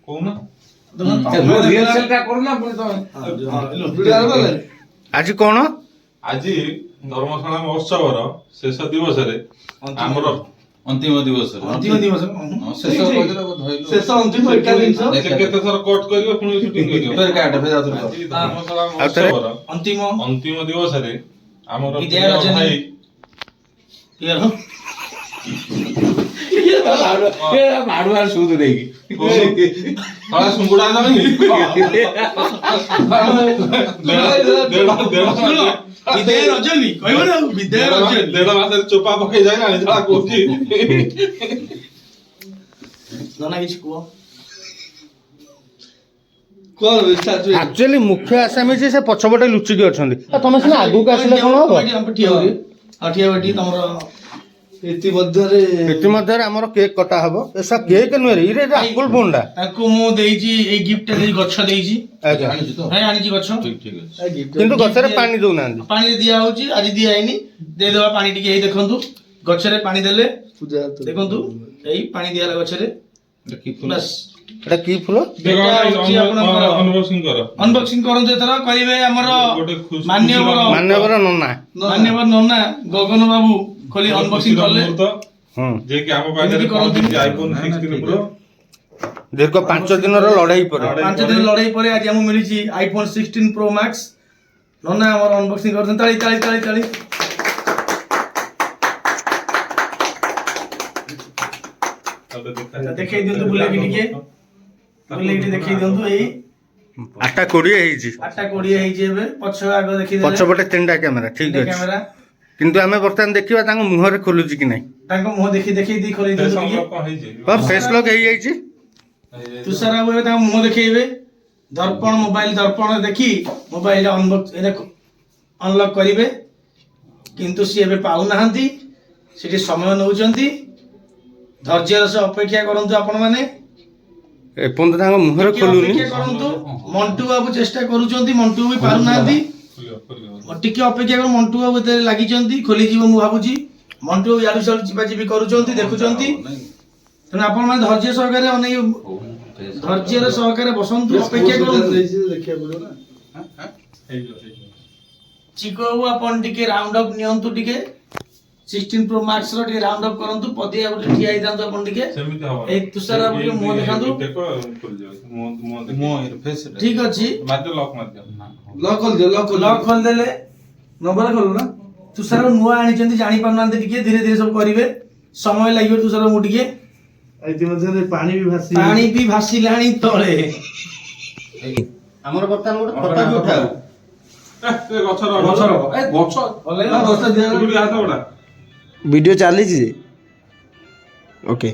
କହୁନ ଆଜି କଣ ଆଜି ଧର୍ମଶାଳା ମହୋତ୍ସବର ଶେଷ ଦିବସରେ ଆମର अंतिम दिवस ଶେଷ ଅନ୍ତିମ ଏକା ଜିନିଷ କେତେ ଥର କଟ୍ କରିବ ପୁଣି ସୁଟିଂ କରିବ ଆଜି ଧର୍ମଶାଳା ମହୋତ୍ସବର ଅନ୍ତିମ ଅନ୍ତିମ ଦିବସରେ ଆମର ବିଦ୍ୟା ପ୍ରିୟ ରଜନୀ। ଭାଇ माडुआ सूद नहीं थोड़ा सुंगुड़ा नहीं ବିଦ୍ୟା ରଜନୀ କହିବ ନା ବିଦ୍ୟା ରଜନୀ ଦେଢ ମାସରେ ଚୋପା ପକେଇ ଯାଏ ନା ଯାହା କହୁଛି ନା କିଛି କୁହ ଆକ୍ଚୁଆଲି ମୁଖ୍ୟ ଆସାମୀ ଯେ ସେ ପଛପଟେ ଲୁଚିକି ଅଛନ୍ତି ଆଉ ତମେ ସିନା ଆଗକୁ ଆସିଲେ କଣ ହବ ତମର ଇତିମଧ୍ୟରେ ଆମର କେକ୍ କଟା ହବ ଏସା କେକ୍ ନୁହେଁ ରେ ଆପୁଲ ଫୋନଟା ତାଙ୍କୁ ମୁଁ ଦେଇଛି ଏଇ ଗିଫ୍ଟ ଦେଇ ଗଛ ଦେଇଛି ଆଜ୍ଞା ଭାଇ ଆଣିଛି ଗଛ କିନ୍ତୁ ଗଛରେ ପାଣି ଦଉନାହାନ୍ତି ପାଣିରେ ଦିଆ ହଉଛି ଆଜି ଦିଆ ହେଇନି ଦେଇଦବା ପାଣି ଟିକେ ଏଇ ଦେଖନ୍ତୁ ଗଛରେ ପାଣି ଦେଲେ ଦେଖନ୍ତୁ ଏଇ ପାଣି ଦିଆହେଲା ଗଛରେ ବାସ୍ ଏଟା କି ଫୁଲ ଅନବକ୍ସିଂ କର ଅନବକ୍ସିଂ କରନ୍ତୁ ଏଥର କରିବେ ଆମର ମାନ୍ୟବର ନନା ନନା ଗଗନ ବାବୁ ଖୋଲି ଅନବକ୍ସିଂ କଲେ ଯେ କି ଆମ ପାଖରେ ପହଞ୍ଚିଛି ଆଇଫୋନ 16 ପ୍ରୋ ଦୀର୍ଘ 5 ଦିନର ଲଢେଇ ପରେ 5 ଦିନ ଲଢେଇ ପରେ ଆଜି ଆମକୁ ମିଳିଛି ଆଇଫୋନ 16 ପ୍ରୋ ମ୍ୟାକ୍ସ ନନା ଆମର ଅନବକ୍ସିଂ କରୁଛନ୍ତି ତାଳି ତାଳି ତାଳି ତାଳି ଦେଖେଇ ଦିଅନ୍ତୁ ବୁଲେଇକି ଟିକେ ବୁଲେଇକି ଦେଖେଇ ଦିଅନ୍ତୁ ଏଇ 8:20 ହେଇଛି 8:20 ହେଇଛି ଏବେ ପଛ ଆଗ ଦେଖିଦେଲେ ପଛପଟେ 3ଟା କ୍ୟାମେରା ଠିକ ଅଛି କ୍ୟାମେରା କିନ୍ତୁ ଆମେ ବର୍ତ୍ତମାନ ଦେଖିବା ତାଙ୍କ ମୁହଁରେ ଖୋଲୁଛି କି ନାହିଁ ତାଙ୍କ ମୁହଁ ଦେଖେଇ ଦେଇ ଖୋଲେଇ ଦିଅନ୍ତୁ ଟିକେ ଫେସ୍ ଲକ୍ ହେଇଯାଇଛି ତୁଷାର ବାବୁ ଏବେ ତାଙ୍କ ମୁହଁ ଦେଖେଇବେ ଦର୍ପଣ ମୋବାଇଲ ଦର୍ପଣ ଦେଖି ମୋବାଇଲ ଅନଲକ୍ କରିବେ କିନ୍ତୁ ସିଏ ଏବେ ପାଉନାହାନ୍ତି ସେଠି ସମୟ ନେଉଛନ୍ତି ଧୈର୍ଯ୍ୟର ସହ ଅପେକ୍ଷା କରନ୍ତୁ ଆପଣ ମାନେ ଏପର୍ଯ୍ୟନ୍ତ ତାଙ୍କ ମୁହଁରେ ଖୋଲୁନି ଅପେକ୍ଷା କରନ୍ତୁ ମଣ୍ଟୁ ବାବୁ ଚେଷ୍ଟା କରୁଛନ୍ତି ମଣ୍ଟୁ ବି ପାରୁନାହାନ୍ତି ଟିକେ ଅପେକ୍ଷା କର ମଣ୍ଟୁ ବାବୁ ଏତେ ଲାଗିଛନ୍ତି ଖୋଲିଯିବ ମୁଁ ଭାବୁଛି ମଣ୍ଟୁ ବାବୁ ଇଆଡୁ ସିଆଡୁ ଚିପା ଚିପି କରୁଛନ୍ତି ଦେଖୁଛନ୍ତି ତେଣୁ ଆପଣ ମାନେ ଧୈର୍ଯ୍ୟ ସହକାରେ ଅନେକ ଧୈର୍ଯ୍ୟର ସହକାରେ ବସନ୍ତୁ ଅପେକ୍ଷା କରନ୍ତୁ ଚିକୁ ବାବୁ ଆପଣ ଟିକେ ରାଉଣ୍ଡ ଅପ୍ ନିଅନ୍ତୁ ଟିକେ 16 ପ୍ରୋ ମ୍ୟାକ୍ସ ର ଟିକେ ରାଉଣ୍ଡ ଅପ୍ କରନ୍ତୁ ପଦିଆ ଗୋଟେ ଠିଆ ହେଇଥାନ୍ତୁ ଆପଣ ଟିକେ ସେମିତି ହବ ଏଇ ତୁଷାର ବାବୁ ଟିକେ ମୁହଁ ଦେଖାନ୍ତୁ ଠିକ ଅଛି ଲକ୍ ଖୋଲିଦେଲେ ନମ୍ବର ଖୋଲୁ ନା ତୁଷାର ବାବୁ ନୂଆ ଆଣିଛନ୍ତି ଜାଣି ପାରୁନାହାନ୍ତି ଟିକେ ଧୀରେ ଧୀରେ ସବୁ କରିବେ ସମୟ ଲାଗିବ ତୁଷାର ବାବୁ ଟିକେ ପାଣି ବି ଭାସିଲାଣି ତଳେ ଆମର ବର୍ତ୍ତମାନ ଗୋଟେ ଫଟୋ ବି ଉଠାଉ ଗଛ ଭିଡ଼ିଓ ଚାଲିଛି ଯେ ଓକେ